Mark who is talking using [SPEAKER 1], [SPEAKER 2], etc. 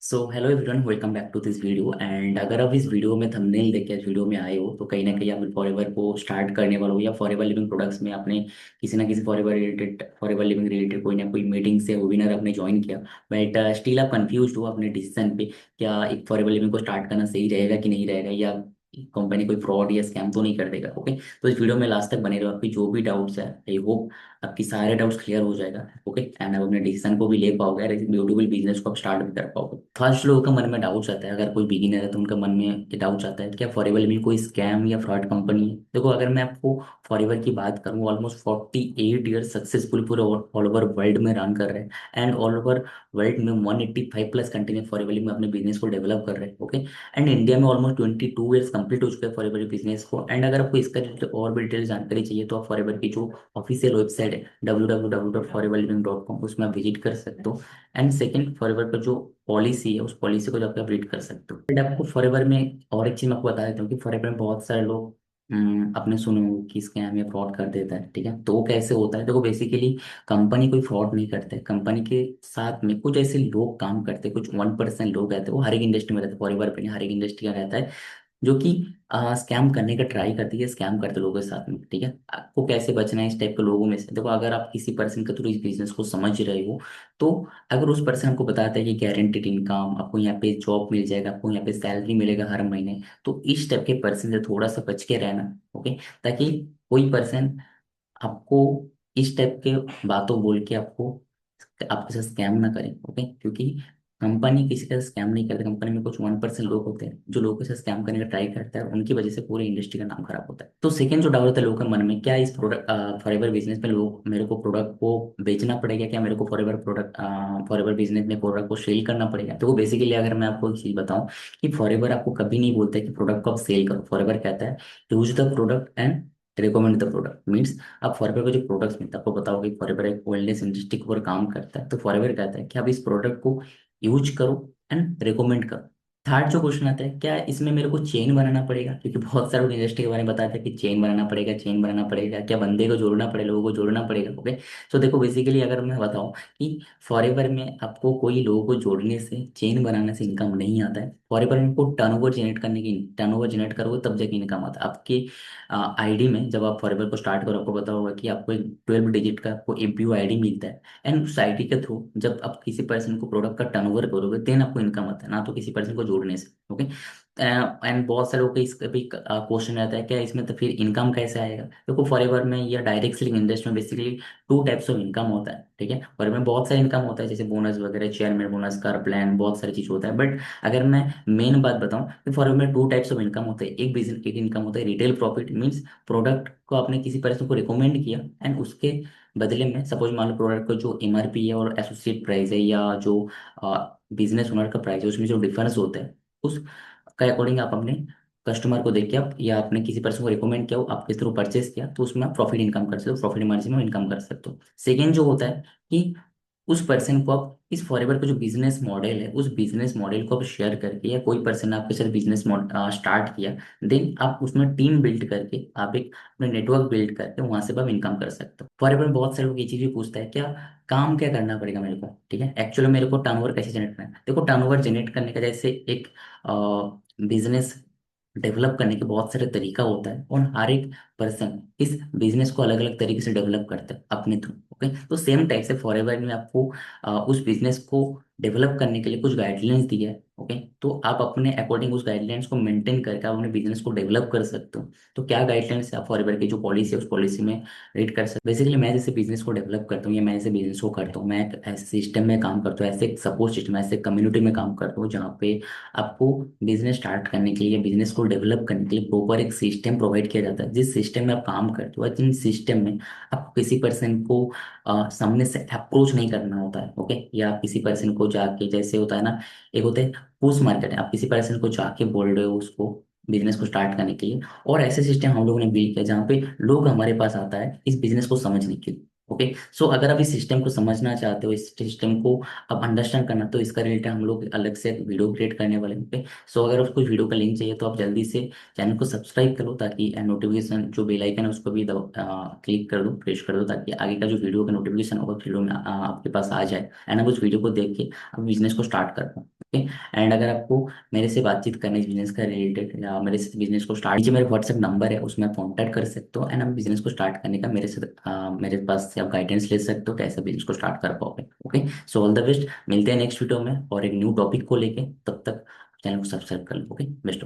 [SPEAKER 1] So hello everyone, welcome back to this video. And अगर आप इस वीडियो में थंबनेल देख के इस वीडियो में आए हो तो कहीं ना कहीं आप फॉरएवर को स्टार्ट करने वाले हो या फॉरएवर लिविंग प्रोडक्ट्स में आपने किसी ना किसी फॉरएवर लिविंग रिलेटेड कोई ना कोई मीटिंग से वेबिनार आपने ज्वाइन किया। बट स्टिल आप कंफ्यूज हो अपने डिसीजन पे, क्या एक फॉरएवर लिविंग को स्टार्ट करना सही रहेगा कि नहीं रहेगा, या कंपनी कोई फ्रॉड या स्कैम तो नहीं कर देगा। ओके, तो इस वीडियो में लास्ट तक बने रहो। आपकी जो भी डाउट्स है, आई होप आपकी सारे डाउट्स क्लियर हो जाएगा। ओके, एंड आप अपने डिसीजन को भी ले पाओगे और इस ब्यूटीफुल बिजनेस को आप स्टार्ट भी कर पाओगे। फर्स्ट लोगों का मन में डाउट्स आता है, अगर कोई बिगिनर है तो उनका मन में ये डाउट्स आता है कि क्या फॉरएवर लिविंग कोई स्कैम या फ्रॉड कंपनी है। देखो, अगर मैं आपको फॉरएवर की बात करूँ, ऑलमोस्ट 48 ईयर सक्सेसफुल पूरे ऑल ओवर वर्ल्ड में रन कर रहे हैं। एंड ऑल ओवर वर्ल्ड में 185 प्लस कंट्री में फॉरएवर लिविंग अपने बिजनेस को डेवलप कर रहे हैं। ओके, एंड इंडिया में ऑलमोस्ट 22 ईयर्स कंप्लीट हो चुके हैं फॉरएवर बिजनेस को। एंड अगर आपको इसका related और भी डिटेल जानकारी चाहिए तो आप फॉरएवर की जो ऑफिशियल वेबसाइट है www.foreverliving.com, उसमें आप विजिट कर सकते हो। एंड सेकंड, फॉरएवर का जो पॉलिसी है उस पॉलिसी को जाकर आप रीड कर सकते हो। एंड आपको फॉरएवर में और एक चीज मैं आपको बता देता हूँ कि फॉरएवर में बहुत सारे लोग आपने सुने हो कि स्कैम या फ्रॉड कर देता है। ठीक है, तो वो कैसे होता है? देखो, बेसिकली कंपनी कोई फ्रॉड नहीं करते। कंपनी के साथ में कुछ ऐसे लोग काम करते हैं, कुछ 1% लोग रहते हैं। वो हर एक इंडस्ट्री में रहते हैं, फॉरएवर पे नहीं, हर एक इंडस्ट्री का रहता है, जो कि स्कैम करने का ट्राई करती है, स्कैम करते लोगों के साथ में। ठीक है, आपको कैसे बचना है इस टाइप के लोगों में से? देखो, अगर आप किसी पर्सन के थ्रू इस बिजनेस को समझ रहे हो, तो अगर उस पर्सन आपको बताता है कि गारंटेड इनकम, आपको यहाँ पे जॉब मिल जाएगा, आपको यहाँ पे सैलरी मिलेगा हर महीने, तो इस टाइप के पर्सन से थोड़ा सा बच के रहना। ओके, ताकि कोई पर्सन आपको इस टाइप के बातों बोल के आपके साथ स्कैम ना करें। ओके, क्योंकि कंपनी किसी का स्कैम नहीं करती। कंपनी में कुछ 1% लोग होते हैं जो लोगों के साथ स्कैम करने का ट्राई करता है, उनकी वजह से पूरी इंडस्ट्री का नाम खराब होता है। तो सेकंड जो डाउट होता है लोगों के मन में, क्या इस प्रोडक्ट फॉरएवर बिजनेस में लोग मेरे को प्रोडक्ट को बेचना पड़ेगा, क्या मेरे को फॉरएवर बिजनेस में प्रोडक्ट को सेल करना पड़ेगा? तो बेसिकली अगर मैं आपको एक चीज बताऊं कि फॉरएवर आपको कभी नहीं बोलता है कि प्रोडक्ट को आप सेल करो। फॉरएवर कहता है use the product and recommend the product. Means आप फॉरएवर के जो प्रोडक्ट्स मिलते हैं, आपको बताओ कि फॉरएवर एक वेलनेस इंडस्ट्री के ऊपर काम करता है, तो फॉरएवर कहता है कि आप इस प्रोडक्ट को यूज करो एंड रिकमेंड करो। थर्ड जो क्वेश्चन आता है, क्या इसमें मेरे को चेन बनाना पड़ेगा? क्योंकि बहुत सारे लोग इंडस्ट्री के बारे में बताते हैं कि चेन बनाना पड़ेगा, चेन बनाना पड़ेगा, क्या बंदे को जोड़ना पड़ेगा, लोगों को जोड़ना पड़ेगा? ओके, तो देखो, बेसिकली अगर मैं बताऊं कि फॉरएवर में आपको कोई लोगों को जोड़ने से, चेन बनाने से इनकम नहीं आता है। फॉरएवर में आपको टर्नओवर जनरेट करोगे तब जाके इनकम आता है। आपके आईडी में जब आप फॉरएवर को स्टार्ट करो, आपको पता होगा कि आपको एक 12 डिजिट का आपको एमपीयू आईडी मिलता है। एंड उस आईडी के थ्रू जब आप किसी पर्सन को प्रोडक्ट का टर्नओवर करोगे, देन आपको इनकम आता है, ना तो किसी पर्सन को जोड़ने से। ओके, एंड बहुत सारे लोगों का इसका भी क्वेश्चन रहता है, क्या इसमें तो फिर इनकम कैसे आएगा? देखो, फॉरएवर में या डायरेक्ट सेलिंग इंडस्ट्री में basically two types of income होता है। ठीक है, फॉरएवर में बहुत सारे इनकम होता है, जैसे बोनस वगैरह, चेयरमैन बोनस, कार प्लान, बहुत सारी चीज होता है। बट अगर मैं मेन बात बताऊं तो फॉरएवर में टू टाइप्स ऑफ इनकम होते हैं। एक इनकम होता है रिटेल प्रॉफिट। मीन्स प्रोडक्ट को आपने किसी पर्सन को रिकमेंड किया एंड उसके बदले में, सपोज मान लो प्रोडक्ट को जो एमआरपी है और एसोसिएट प्राइस है, या जो बिजनेस ओनर का प्राइस है, उसमें जो डिफरेंस होता है उस के अकॉर्डिंग आप अपने कस्टमर को देख के आप, या आपने किसी पर्सन को रिकमेंड किया हो, आपके थ्रू परचेस किया, तो उसमें आप प्रॉफिट इनकम कर सकते हो, प्रॉफिट मार्जिन में इनकम कर सकते हो। सेकेंड जो होता है कि उस पर्सन को आप इस फॉरएवर का जो बिजनेस मॉडल है, उस बिजनेस मॉडल को आप शेयर करके, या कोई पर्सन ने आपके साथ बिजनेस स्टार्ट किया, देन आप उसमें टीम बिल्ड करके, आप एक अपने नेटवर्क बिल्ड करके वहां से भी आप इनकम कर सकते हो। फॉरएवर में बहुत सारे लोग ये चीज भी पूछता है, क्या काम क्या करना पड़ेगा मेरे को? ठीक है, एक्चुअली मेरे को टर्नओवर कैसे जनरेट करना है? देखो, टर्नओवर जनरेट करने का जैसे एक बिजनेस डेवलप करने के बहुत सारे तरीका होता है, और हर एक पर्सन इस बिजनेस को अलग अलग तरीके से डेवलप करता है अपने थ्रू। ओके, तो सेम टाइप से फॉरएवर में आपको उस बिजनेस को डेवलप करने के लिए कुछ गाइडलाइंस दी है। ओके, तो आप अपने अकॉर्डिंग उस गाइडलाइंस को मेंटेन करके आप अपने बिजनेस को डेवलप कर सकते हो। तो क्या गाइडलाइंस है? आप फॉरएवर की जो पॉलिसी है उस पॉलिसी में रीड कर सकते हो। बेसिकली मैं जैसे बिजनेस को डेवलप करता हूँ, या मैं जैसे बिजनेस को करता हूँ, मैं एक ऐसे सिस्टम में काम करता हूँ, ऐसे एक सपोर्ट सिस्टम, ऐसे कम्युनिटी में काम करता हूँ, जहाँ पे आपको बिजनेस स्टार्ट करने के लिए, बिजनेस को डेवलप करने के लिए प्रॉपर एक सिस्टम प्रोवाइड किया जाता है। जिस सिस्टम में आप काम करते हो, जिन सिस्टम में आपको किसी पर्सन को सामने से अप्रोच नहीं करना होता है। ओके, या आप किसी पर्सन को जाके, जैसे होता है ना, एक होता है पुश मार्केट, आप किसी पर्सन को जाके बोल रहे हो उसको बिजनेस को स्टार्ट करने के लिए, और ऐसे सिस्टम हम लोगों ने बिल्ड किया जहाँ पे लोग हमारे पास आता है इस बिजनेस को समझने के लिए। ओके, सो अगर आप इस सिस्टम को समझना चाहते हो, इस सिस्टम को अब अंडरस्टैंड करना, तो इसका रिलेटेड हम लोग अलग से एक वीडियो क्रिएट करने वाले हैं। ओके, सो अगर आपको वीडियो का लिंक चाहिए तो आप जल्दी से चैनल को सब्सक्राइब करो, ताकि नोटिफिकेशन जो बेल आइकन है उसको भी क्लिक कर दो, प्रेस कर दो, ताकि आगे का जो वीडियो का नोटिफिकेशन होगा वीडियो में आपके पास आ जाए, एंड आप उस वीडियो को देख के आप बिजनेस को स्टार्ट कर पाओ। ओके। एंड अगर आपको मेरे से बातचीत करनी है बिजनेस का रिलेटेड या मेरे से बिजनेस को स्टार्ट, नीचे मेरे व्हाट्सएप नंबर है, उसमें आप कॉन्टैक्ट कर सकते हो एंड आप बिजनेस को स्टार्ट करने का मेरे से मेरे पास से आप गाइडेंस ले सकते हो कैसे बिजनेस को स्टार्ट कर पाओगे। Okay, so all the best, मिलते हैं नेक्स्ट वीडियो में और एक न्यू टॉपिक को लेके, तब तक चैनल को सब्सक्राइब कर लो। Okay, best.